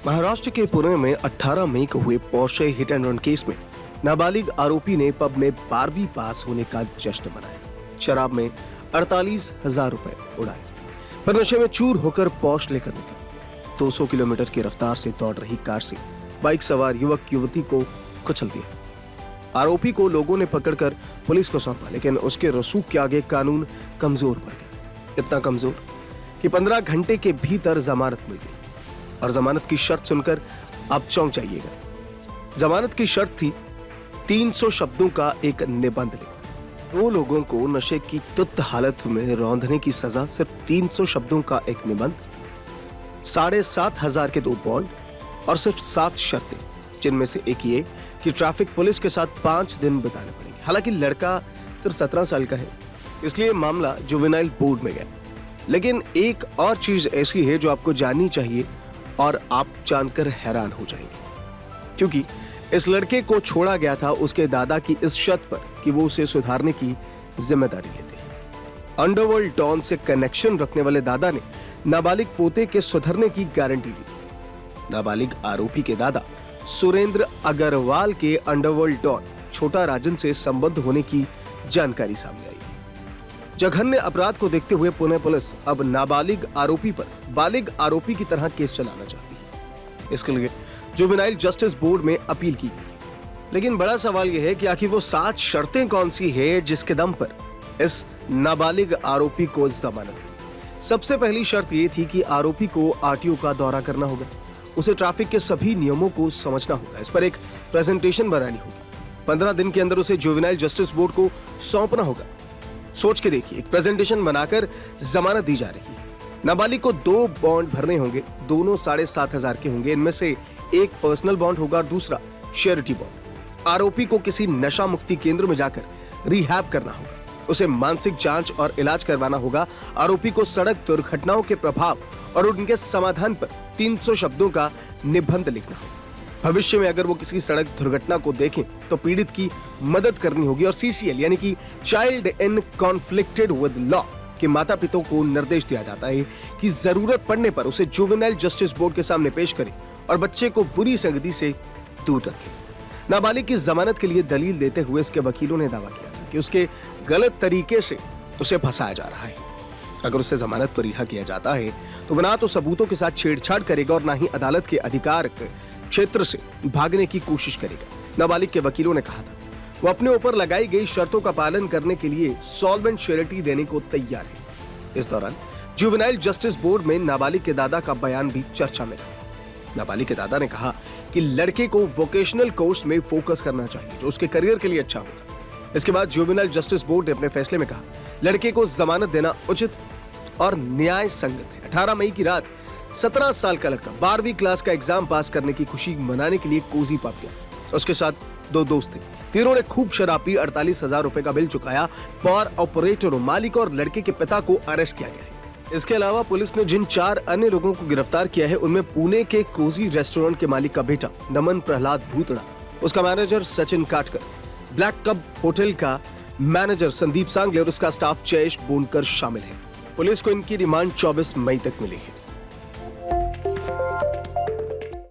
महाराष्ट्र के पुणे में 18 मई को हुए Porsche hit and run case में नाबालिग आरोपी ने पब में 12वीं पास होने का जश्न मनाया। शराब में 48,000 रुपए उड़ाए, पर नशे में चूर होकर पोर्श लेकर निकला। 200 किलोमीटर की रफ्तार से दौड़ रही कार से बाइक सवार युवक युवती को कुचल दिया। आरोपी को लोगों ने पकड़कर पुलिस को सौंपा, लेकिन उसके रसूख के आगे कानून कमजोर पड़ गया। इतना कमजोर कि 15 घंटे के भीतर जमानत मिल गई। और जमानत की शर्त सुनकर आप चौंक जाइएगा। जमानत की शर्त थी 300 शब्दों का एक निबंध लिखना। 2 लोगों को नशे की तुत्त हालत में रौंदने की सजा सिर्फ 300 शब्दों का एक निबंध, 7,500 के 2 बॉन्ड और सिर्फ 7 शर्तें, जिनमें से एक ये कि ट्रैफिक पुलिस के साथ 5 दिन बिताने पड़ेंगे। हालांकि लड़का सिर्फ 17 साल का है, इसलिए मामला जुवेनाइल बोर्ड में गया। लेकिन एक और चीज ऐसी है जो आपको जाननी चाहिए और आप जानकर हैरान हो जाएंगे, क्योंकि इस लड़के को छोड़ा गया था उसके दादा की इस शर्त पर कि वो उसे सुधारने की जिम्मेदारी लेते हैं। अंडरवर्ल्ड डॉन से कनेक्शन रखने वाले दादा ने नाबालिग पोते के सुधरने की गारंटी दी थी। नाबालिग आरोपी के दादा सुरेंद्र अग्रवाल के अंडरवर्ल्ड डॉन छोटा राजन से संबंध होने की जानकारी सामने आई है। जघन्य अपराध को देखते हुए पुणे पुलिस अब नाबालिग आरोपी पर बालिग आरोपी की तरह केस चलाना चाहती है। इसके लिए जुवेनाइल जस्टिस बोर्ड में अपील की गई। लेकिन बड़ा सवाल यह है कि आखिर वो 7 शर्तें कौन सी है जिसके दम पर इस नाबालिग आरोपी को जमानत मिली। सबसे पहली शर्त यह थी कि आरोपी को आरटीओ का दौरा करना होगा, उसे ट्रैफिक के सभी नियमों को समझना होगा, इस पर एक प्रेजेंटेशन बनानी होगी, 15 दिन के अंदर उसे जुवेनाइल जस्टिस बोर्ड को सौंपना होगा। सोच के देखिए, एक प्रेजेंटेशन बनाकर जमानत दी जा रही है। नाबालिग को 2 बॉन्ड भरने होंगे, दोनों 7,500 के होंगे। इनमें से एक पर्सनल बॉन्ड होगा और दूसरा श्योरिटी बॉन्ड। आरोपी को किसी नशा मुक्ति केंद्र में जाकर रिहैब करना होगा, उसे मानसिक जांच और इलाज करवाना होगा। आरोपी को सड़क दुर्घटनाओं के प्रभाव और उनके समाधान पर 300 शब्दों का निबंध लिखना होगा। भविष्य में अगर वो किसी सड़क दुर्घटना को देखें तो पीड़ित की मदद करनी होगी और CCL यानी कि child in conflicted with law के माता पिता को निर्देश दिया जाता है कि जरूरत पड़ने पर उसे जुवेनाइल जस्टिस बोर्ड के सामने पेश करें और बच्चे को बुरी संगति से दूर रखें। नाबालिग की जमानत के लिए दलील देते हुए इसके वकीलों ने दावा किया था कि उसके गलत तरीके से उसे फंसाया जा रहा है। अगर उसे जमानत पर रिहा किया जाता है तो वह ना तो सबूतों के साथ छेड़छाड़ करेगा और ना ही अदालत के अधिकार क्षेत्र से भागने की कोशिश करेगा। नाबालिग के वकीलों ने कहा था वो अपने ऊपर लगाई गई शर्तों का पालन करने के लिए सॉल्वेंट श्योरिटी देने को तैयार है। इस दौरान जुवेनाइल जस्टिस बोर्ड में नाबालिग के दादा का बयान भी चर्चा में रहा। नाबालिग के दादा ने कहा कि लड़के को वोकेशनल कोर्स में फोकस करना चाहिए जो उसके करियर के लिए अच्छा होगा। इसके बाद जुवेनाइल जस्टिस बोर्ड ने अपने फैसले में कहा लड़के को जमानत देना उचित और न्याय संगत है। 18 मई की रात 17 साल का लड़का 12वीं क्लास का एग्जाम पास करने की खुशी मनाने के लिए कोजी पब गया। उसके साथ 2 दोस्त थे। तीनों ने खूब शराब पी, 48,000 रुपए का बिल चुकाया। बार ऑपरेटर, मालिक और लड़के के पिता को अरेस्ट किया गया है। इसके अलावा पुलिस ने जिन 4 अन्य लोगों को गिरफ्तार किया है उनमें पुणे के कोजी रेस्टोरेंट के मालिक का बेटा नमन प्रहलाद भूतड़ा, उसका मैनेजर सचिन काटकर, ब्लैक कब होटल का मैनेजर संदीप सांगले और उसका स्टाफ जयेश बोनकर शामिल है। पुलिस को इनकी रिमांड 24 मई तक मिली है।